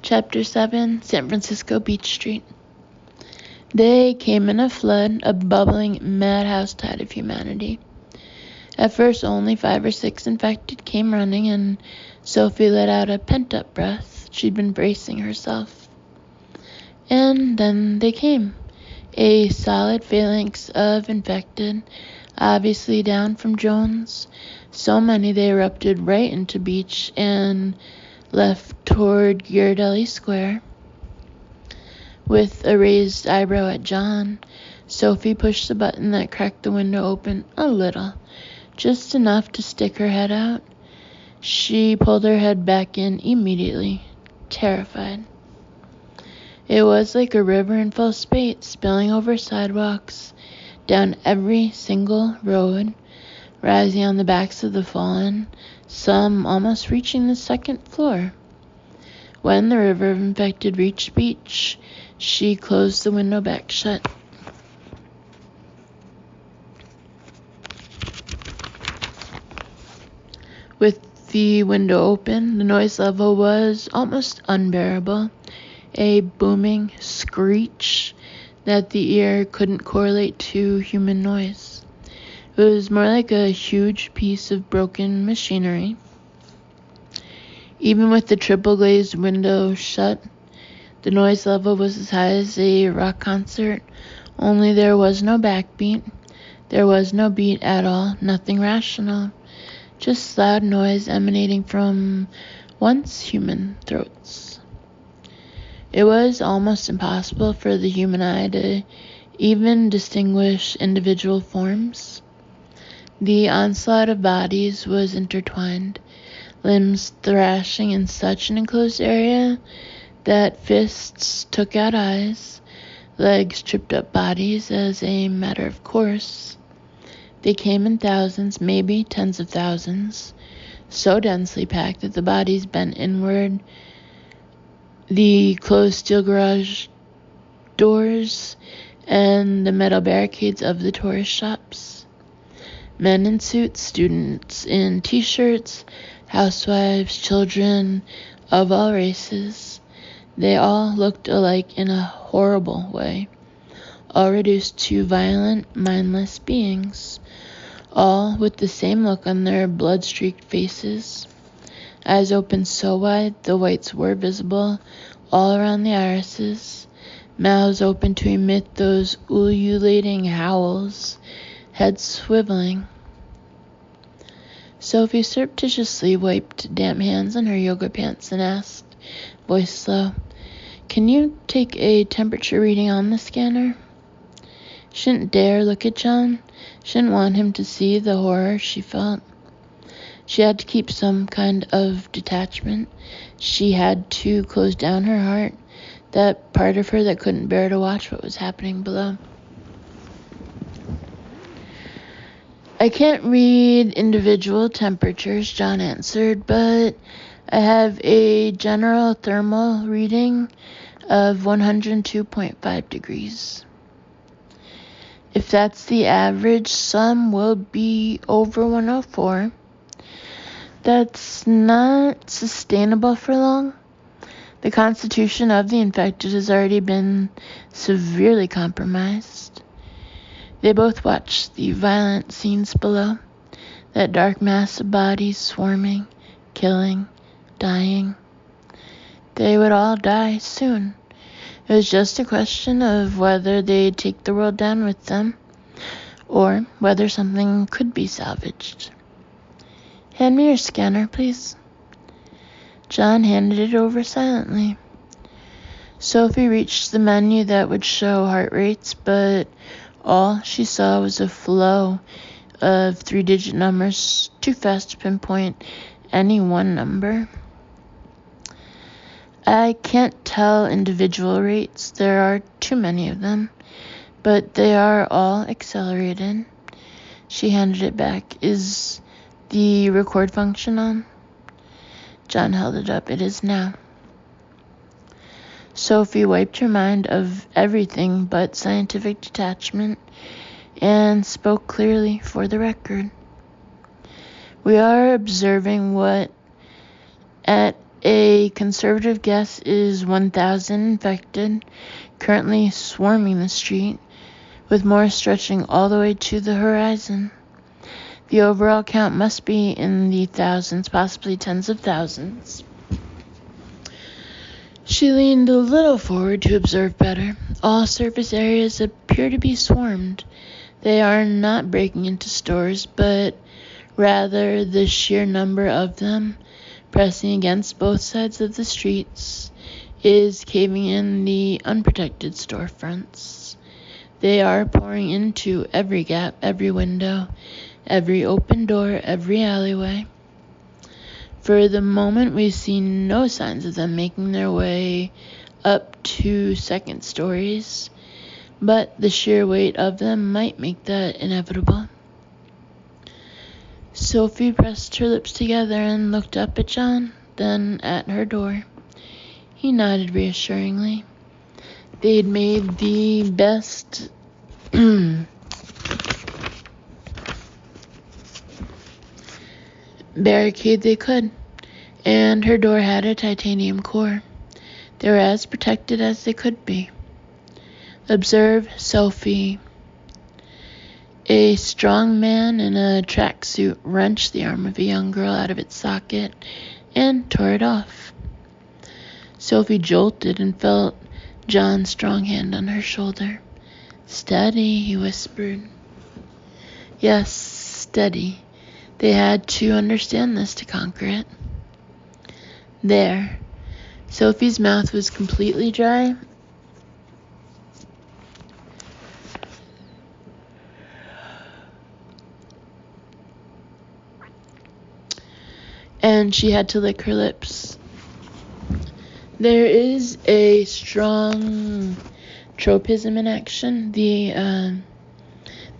Chapter 7, San Francisco Beach Street. They came in a flood, a bubbling madhouse tide of humanity. At first only 5 or 6 infected came running, and Sophie let out a pent-up breath. She'd been bracing herself. And then they came. A solid phalanx of infected, obviously down from Jones. So many they erupted right into Beach and left toward Ghirardelli Square. With a raised eyebrow at John, Sophie pushed the button that cracked the window open a little, just enough to stick her head out. She pulled her head back in immediately, terrified. It was like a river in full spate, spilling over sidewalks, down every single road, rising on the backs of the fallen, some almost reaching the 2nd floor. When the river of infected reached Beach, she closed the window back shut. With the window open, the noise level was almost unbearable, a booming screech that the ear couldn't correlate to human noise. It was more like a huge piece of broken machinery. Even with the triple-glazed window shut, the noise level was as high as a rock concert, only there was no backbeat. There was no beat at all, nothing rational, just loud noise emanating from once human throats. It was almost impossible for the human eye to even distinguish individual forms. The onslaught of bodies was intertwined, limbs thrashing in such an enclosed area that fists took out eyes, legs tripped up bodies as a matter of course. They came in thousands, maybe tens of thousands, so densely packed that the bodies bent inward. The closed steel garage doors and the metal barricades of the tourist shops. Men in suits, students in t-shirts, housewives, children of all races. They all looked alike in a horrible way, all reduced to violent, mindless beings, all with the same look on their blood-streaked faces. Eyes open so wide, the whites were visible all around the irises, mouths open to emit those ululating howls, heads swiveling. Sophie surreptitiously wiped damp hands on her yoga pants and asked, voice low, "Can you take a temperature reading on the scanner?" She didn't dare look at John. She didn't want him to see the horror she felt. She had to keep some kind of detachment. She had to close down her heart, that part of her that couldn't bear to watch what was happening below. "I can't read individual temperatures," John answered, "but I have a general thermal reading of 102.5 degrees. If that's the average, some will be over 104. That's not sustainable for long. The constitution of the infected has already been severely compromised." They both watched the violent scenes below, that dark mass of bodies swarming, killing, dying. They would all die soon. It was just a question of whether they'd take the world down with them, or whether something could be salvaged. "Hand me your scanner, please." John handed it over silently. Sophie reached the menu that would show heart rates, but all she saw was a flow of 3-digit numbers, too fast to pinpoint any one number. "I can't tell individual rates. There are too many of them, but they are all accelerated." She handed it back. "Is the record function on?" John held it up. "It is now." Sophie wiped her mind of everything but scientific detachment and spoke clearly for the record. "We are observing what at A conservative guess is 1,000 infected, currently swarming the street, with more stretching all the way to the horizon. The overall count must be in the thousands, possibly tens of thousands. She leaned a little forward to observe better. All surface areas appear to be swarmed. They are not breaking into stores, but rather the sheer number of them, pressing against both sides of the streets, is caving in the unprotected storefronts. They are pouring into every gap, every window, every open door, every alleyway. For the moment, we see no signs of them making their way up to second stories, but the sheer weight of them might make that inevitable. Sophie pressed her lips together and looked up at John, then at her door. He nodded reassuringly. They'd made the best barricade they could, and her door had a titanium core. They were as protected as they could be. Observe Sophie. A strong man in a tracksuit wrenched the arm of a young girl out of its socket and tore it off. Sophie jolted and felt John's strong hand on her shoulder. "Steady," he whispered. Yes, steady. They had to understand this to conquer it. There. Sophie's mouth was completely dry. And she had to lick her lips. There is a strong tropism in action. The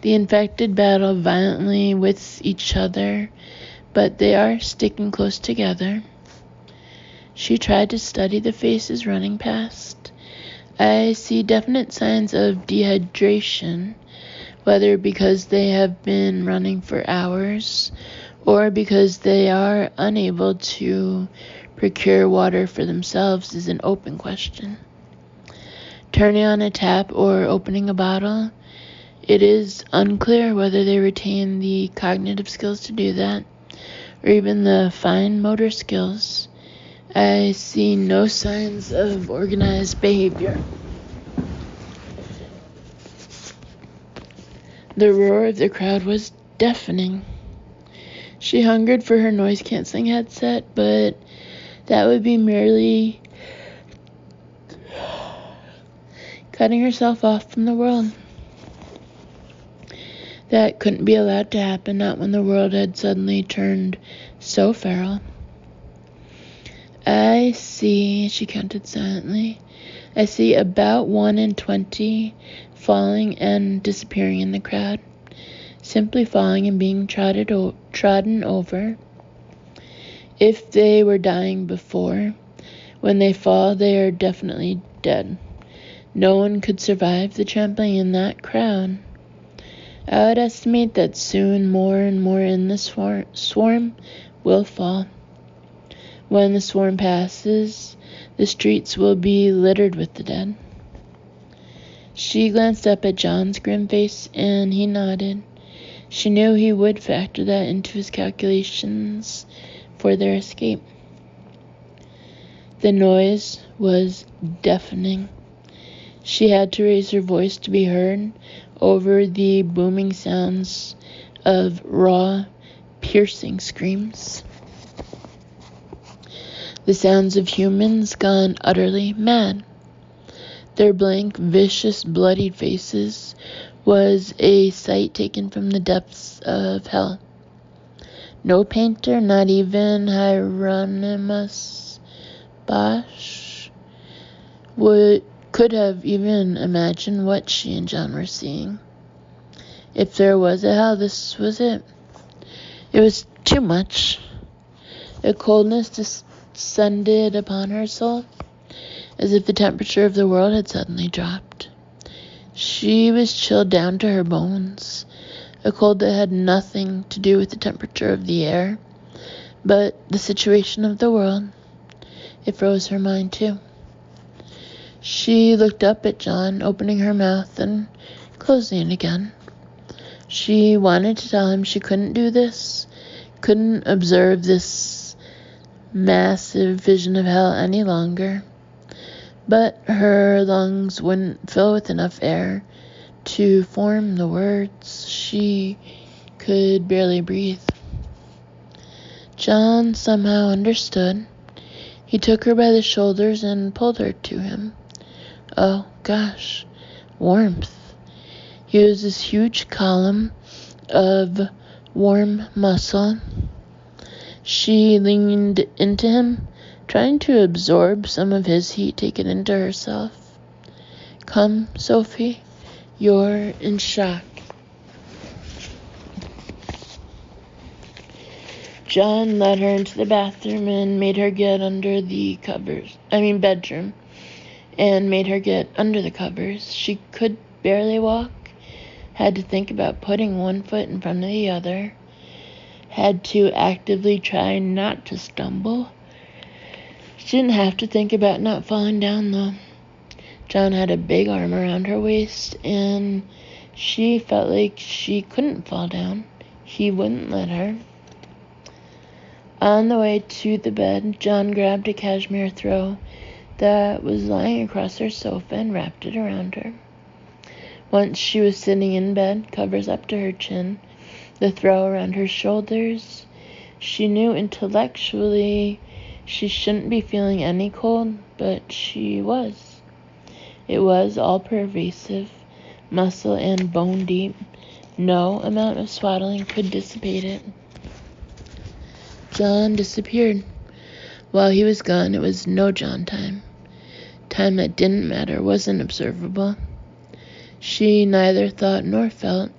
infected battle violently with each other, but they are sticking close together. She tried to study the faces running past. I see definite signs of dehydration, whether because they have been running for hours or because they are unable to procure water for themselves is an open question. Turning on a tap or opening a bottle, it is unclear whether they retain the cognitive skills to do that, or even the fine motor skills. I see no signs of organized behavior. The roar of the crowd was deafening. She hungered for her noise-canceling headset, but that would be merely cutting herself off from the world. That couldn't be allowed to happen, not when the world had suddenly turned so feral. I see, she counted silently, I see about 1 in 20 falling and disappearing in the crowd, simply falling and being trodden over. If they were dying before, when they fall, they are definitely dead. No one could survive the trampling in that crowd. I would estimate that soon more and more in the swarm will fall. When the swarm passes, the streets will be littered with the dead. She glanced up at John's grim face, and he nodded. She knew he would factor that into his calculations for their escape. The noise was deafening. She had to raise her voice to be heard over the booming sounds of raw, piercing screams. The sounds of humans gone utterly mad. Their blank, vicious, bloodied faces was a sight taken from the depths of hell. No painter, not even Hieronymus Bosch, could have even imagined what she and John were seeing. If there was a hell, this was it. It was too much. A coldness descended upon her soul, as if the temperature of the world had suddenly dropped. She was chilled down to her bones, a cold that had nothing to do with the temperature of the air, but the situation of the world. It froze her mind, too. She looked up at John, opening her mouth and closing it again. She wanted to tell him she couldn't do this, couldn't observe this massive vision of hell any longer. But her lungs wouldn't fill with enough air to form the words. She could barely breathe. John somehow understood. He took her by the shoulders and pulled her to him. Oh, gosh, warmth. He was this huge column of warm muscle. She leaned into him, trying to absorb some of his heat, take it into herself. Come, Sophie, you're in shock. John led her into the bathroom and made her get under the bedroom, and made her get under the covers. She could barely walk, had to think about putting one foot in front of the other, had to actively try not to stumble. She didn't have to think about not falling down, though. John had a big arm around her waist, and she felt like she couldn't fall down. He wouldn't let her. On the way to the bed, John grabbed a cashmere throw that was lying across her sofa and wrapped it around her. Once she was sitting in bed, covers up to her chin, the throw around her shoulders. She knew intellectually she shouldn't be feeling any cold, but she was. It was all pervasive, muscle and bone deep. No amount of swaddling could dissipate it. John disappeared. While he was gone, it was no John time. Time that didn't matter, wasn't observable. She neither thought nor felt.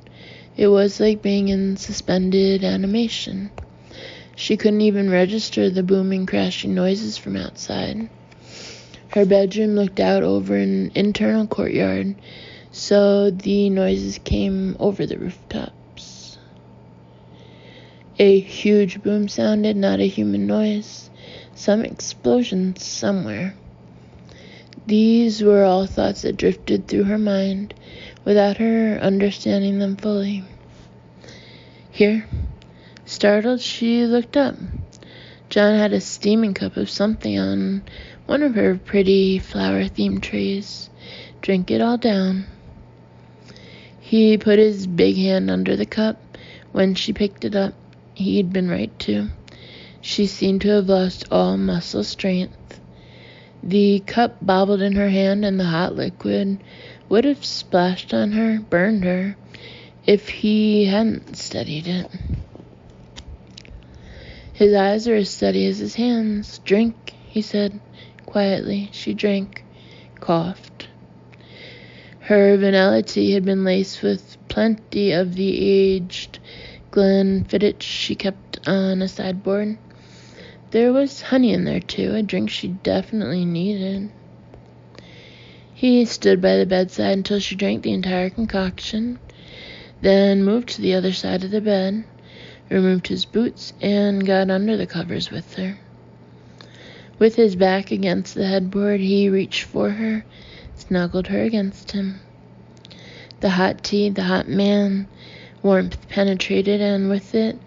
It was like being in suspended animation. She couldn't even register the booming, crashing noises from outside. Her bedroom looked out over an internal courtyard, so the noises came over the rooftops. A huge boom sounded, not a human noise. Some explosion somewhere. These were all thoughts that drifted through her mind without her understanding them fully. Here, startled, she looked up. John had a steaming cup of something on one of her pretty flower-themed trays. Drink it all down. He put his big hand under the cup. When she picked it up, he'd been right too. She seemed to have lost all muscle strength. The cup bobbled in her hand, and the hot liquid would have splashed on her, burned her, if he hadn't steadied it. His eyes were as steady as his hands. Drink, he said quietly. She drank, coughed. Her vanilla tea had been laced with plenty of the aged Glenfiddich she kept on a sideboard. There was honey in there, too, a drink she definitely needed. He stood by the bedside until she drank the entire concoction, then moved to the other side of the bed, removed his boots, and got under the covers with her. With his back against the headboard, he reached for her, snuggled her against him. The hot tea, the hot man, warmth penetrated, and with it,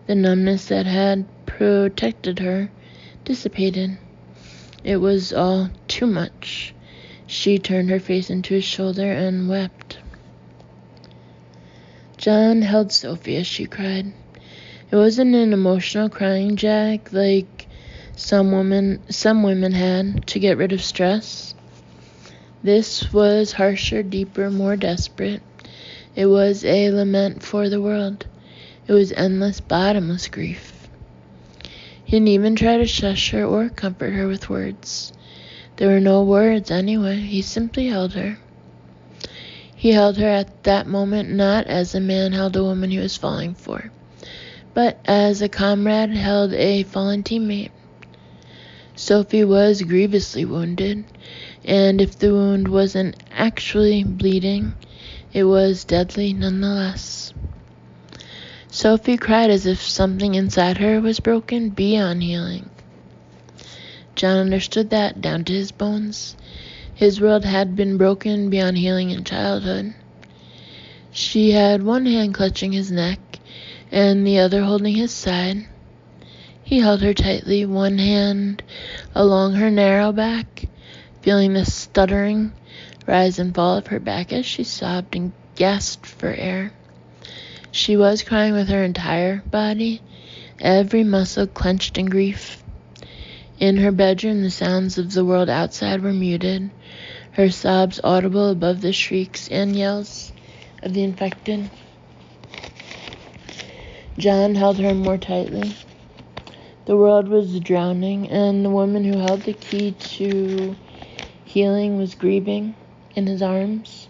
the numbness that had protected her dissipated. It was all too much. She turned her face into his shoulder and wept. John held Sophie as she cried. It wasn't an emotional crying jag like some women had to get rid of stress. This was harsher, deeper, more desperate. It was a lament for the world. It was endless, bottomless grief. He didn't even try to shush her or comfort her with words. There were no words anyway. He simply held her. He held her at that moment not as a man held a woman he was falling for, but as a comrade held a fallen teammate. Sophie was grievously wounded, and if the wound wasn't actually bleeding, it was deadly nonetheless. Sophie cried as if something inside her was broken beyond healing. John understood that down to his bones. His world had been broken beyond healing in childhood. She had one hand clutching his neck and the other holding his side. He held her tightly, one hand along her narrow back, feeling the stuttering rise and fall of her back as she sobbed and gasped for air. She was crying with her entire body, every muscle clenched in grief. In her bedroom, the sounds of the world outside were muted, her sobs audible above the shrieks and yells of the infected. John held her more tightly. The world was drowning, and the woman who held the key to healing was grieving in his arms.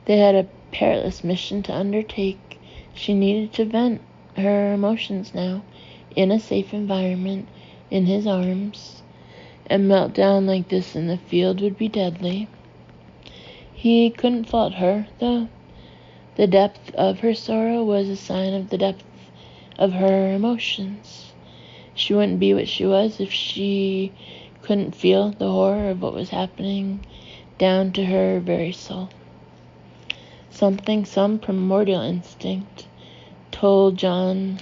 They had a perilous mission to undertake. She needed to vent her emotions now, in a safe environment, in his arms. A meltdown like this in the field would be deadly. He couldn't fault her, though. The depth of her sorrow was a sign of the depth of her emotions. She wouldn't be what she was if she couldn't feel the horror of what was happening down to her very soul. Some primordial instinct told John